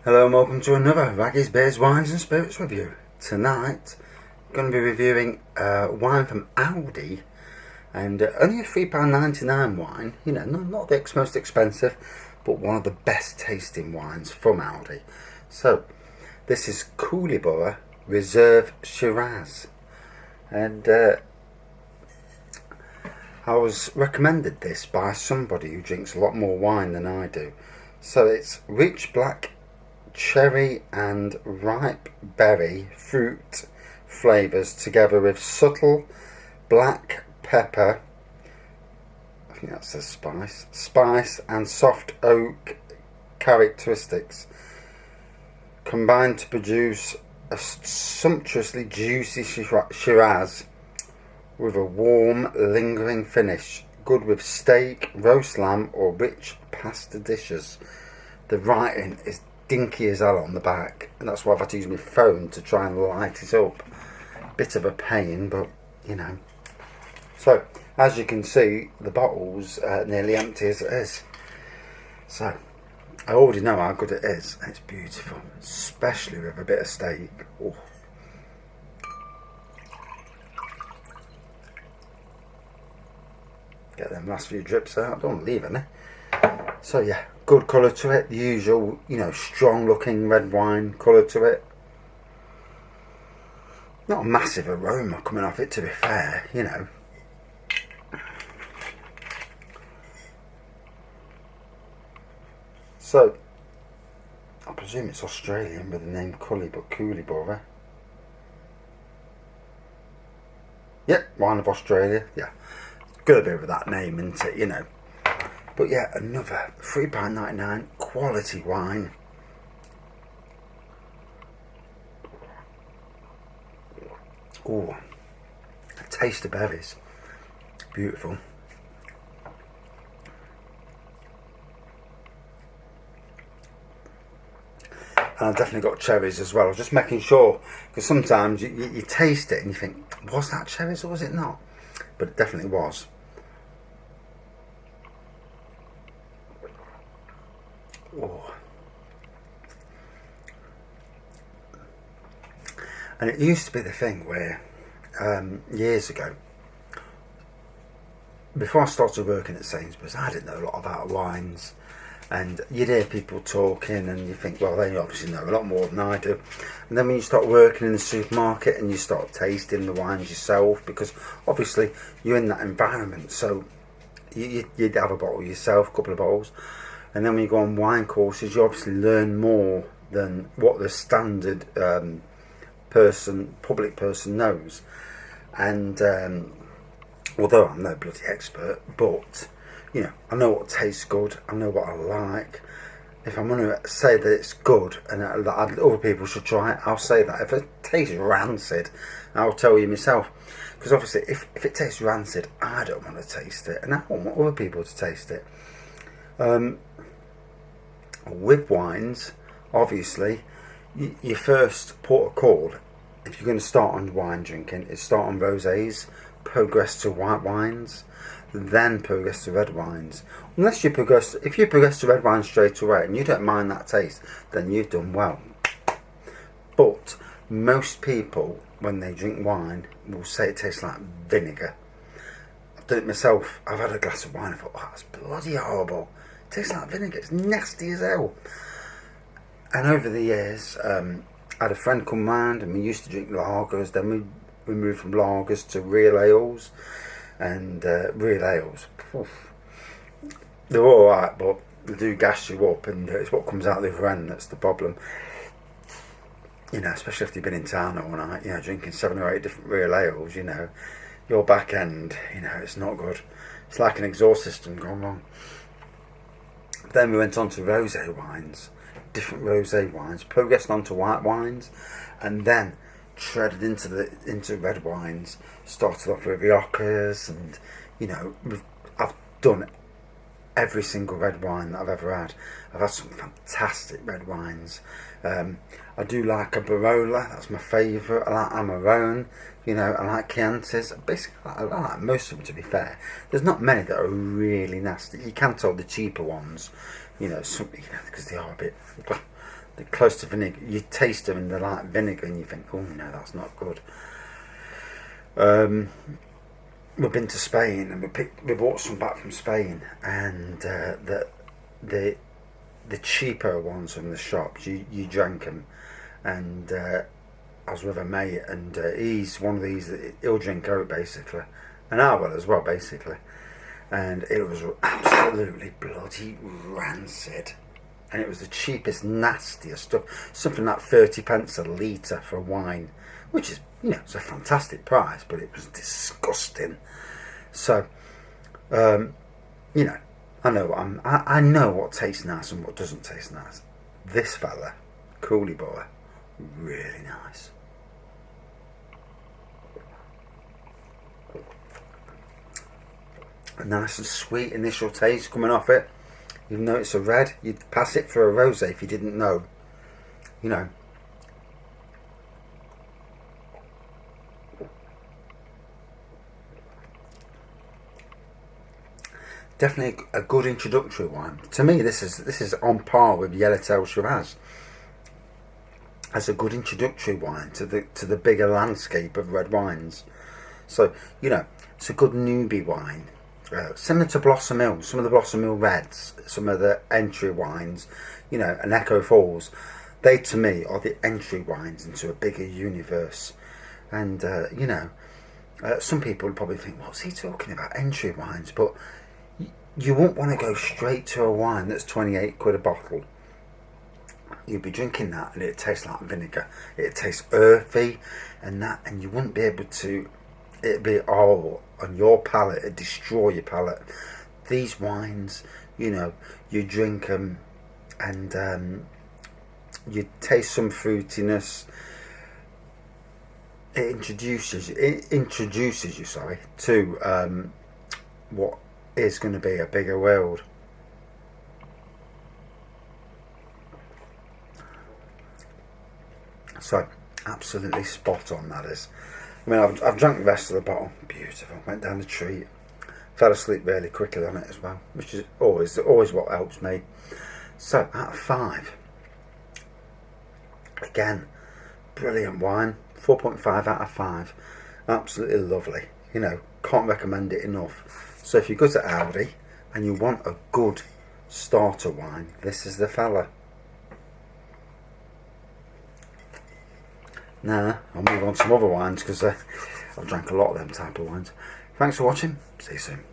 Hello and welcome to another Raggy's Beers, Wines and Spirits review. Tonight I'm going to be reviewing wine from Aldi, and only a £3.99 wine, you know, not the most expensive, but one of the best tasting wines from Aldi. So this is Kooliburra Reserve Shiraz, and I was recommended this by somebody who drinks a lot more wine than I do. So it's rich black cherry and ripe berry fruit flavours together with subtle black pepper, I think that says spice and soft oak characteristics combined to produce a sumptuously juicy Shiraz with a warm lingering finish, good with steak, roast lamb or rich pasta dishes. The writing is dinky as hell on the back, and that's why I've had to use my phone to try and light it up. Bit of a pain, but you know. So as you can see, the bottle's nearly empty as it is. So I already know how good it is, and it's beautiful, especially with a bit of steak. Oh. Get them last few drips out, don't leave any. So yeah, good colour to it, the usual, you know, strong looking red wine colour to it. Not a massive aroma coming off it, to be fair, you know. So, I presume it's Australian with the name Kooliburra. Yep, wine of Australia, yeah. Gotta be with that name, isn't it, you know. But yeah, another £3.99 quality wine. Oh, a taste of berries. Beautiful. And I've definitely got cherries as well. I was just making sure, because sometimes you taste it and you think, was that cherries or was it not? But it definitely was. Oh. And it used to be the thing where years ago, before I started working at Sainsbury's, I didn't know a lot about wines, and you'd hear people talking and you think, well, they obviously know a lot more than I do. And then when you start working in the supermarket and you start tasting the wines yourself, because obviously you're in that environment, so you'd have a bottle yourself, a couple of bottles. And then when you go on wine courses, you obviously learn more than what the standard public person knows. And although I'm no bloody expert, but you know, I know what tastes good, I know what I like. If I'm going to say that it's good and that other people should try it, I'll say that. If it tastes rancid, I'll tell you myself. Because obviously, if it tastes rancid, I don't want to taste it, and I don't want other people to taste it. With wines, obviously, your first port of call, if you're going to start on wine drinking, is start on rosés, progress to white wines, then progress to red wines. If you progress to red wine straight away and you don't mind that taste, then you've done well. But most people, when they drink wine, will say it tastes like vinegar. I've done it myself. I've had a glass of wine and I thought, oh, that's bloody horrible. Tastes like vinegar, it's nasty as hell. And over the years, I had a friend come round and we used to drink lagers, then we moved from lagers to real ales. And real ales, they're alright, but they do gas you up, and it's what comes out the other end that's the problem. You know, especially if you've been in town all night, you know, drinking 7 or 8 different real ales, you know, your back end, you know, it's not good. It's like an exhaust system gone wrong. Then we went on to rosé wines, different rosé wines, progressed on to white wines, and then treaded into red wines. Started off with Riojas, and you know, I've done every single red wine that I've ever had. I've had some fantastic red wines. I do like a Barolo, that's my favourite. I like Amarone, you know, I like Chiantis. Basically, I like most of them, to be fair. There's not many that are really nasty. You can tell the cheaper ones, you know, because they are a bit they're close to vinegar. You taste them and they're like vinegar, and you think, oh no, that's not good. We've been to Spain and we bought some back from Spain, and the cheaper ones from the shops, you drank them, and I was with a mate, and he's one of these that he'll drink out basically, and I will as well basically, and it was absolutely bloody rancid, and it was the cheapest, nastiest stuff, something like 30p a litre for wine, which is, you know, it's a fantastic price, but it was disgusting. So, you know, I know what tastes nice and what doesn't taste nice. This fella, Kooliburra, really nice. A nice and sweet initial taste coming off it. Even though it's a red, you'd pass it for a rosé if you didn't know. You know. Definitely a good introductory wine. To me, this is on par with Yellowtail Shiraz as a good introductory wine to the bigger landscape of red wines. So, you know, it's a good newbie wine. Similar to Blossom Hill, some of the Blossom Hill Reds, some of the entry wines, you know, and Echo Falls, they to me are the entry wines into a bigger universe. And, you know, some people would probably think, what's he talking about, entry wines? But you won't want to go straight to a wine that's 28 quid a bottle. You'll be drinking that and it tastes like vinegar. It tastes earthy and that, and you wouldn't be able to, it'd be all on your palate, it'd destroy your palate. These wines, you know, you drink them and you taste some fruitiness. It introduces you, sorry, to what is going to be a bigger world. So absolutely spot on, that is. I mean, I've drunk the rest of the bottle. Beautiful. Went down the tree. Fell asleep really quickly on it as well, which is always what helps me. So out of 5, again, brilliant wine. 4.5 out of 5. Absolutely lovely. You know, can't recommend it enough. So if you go to Aldi and you want a good starter wine, this is the fella. Now, I'll move on to some other wines because I've drank a lot of them type of wines. Thanks for watching. See you soon.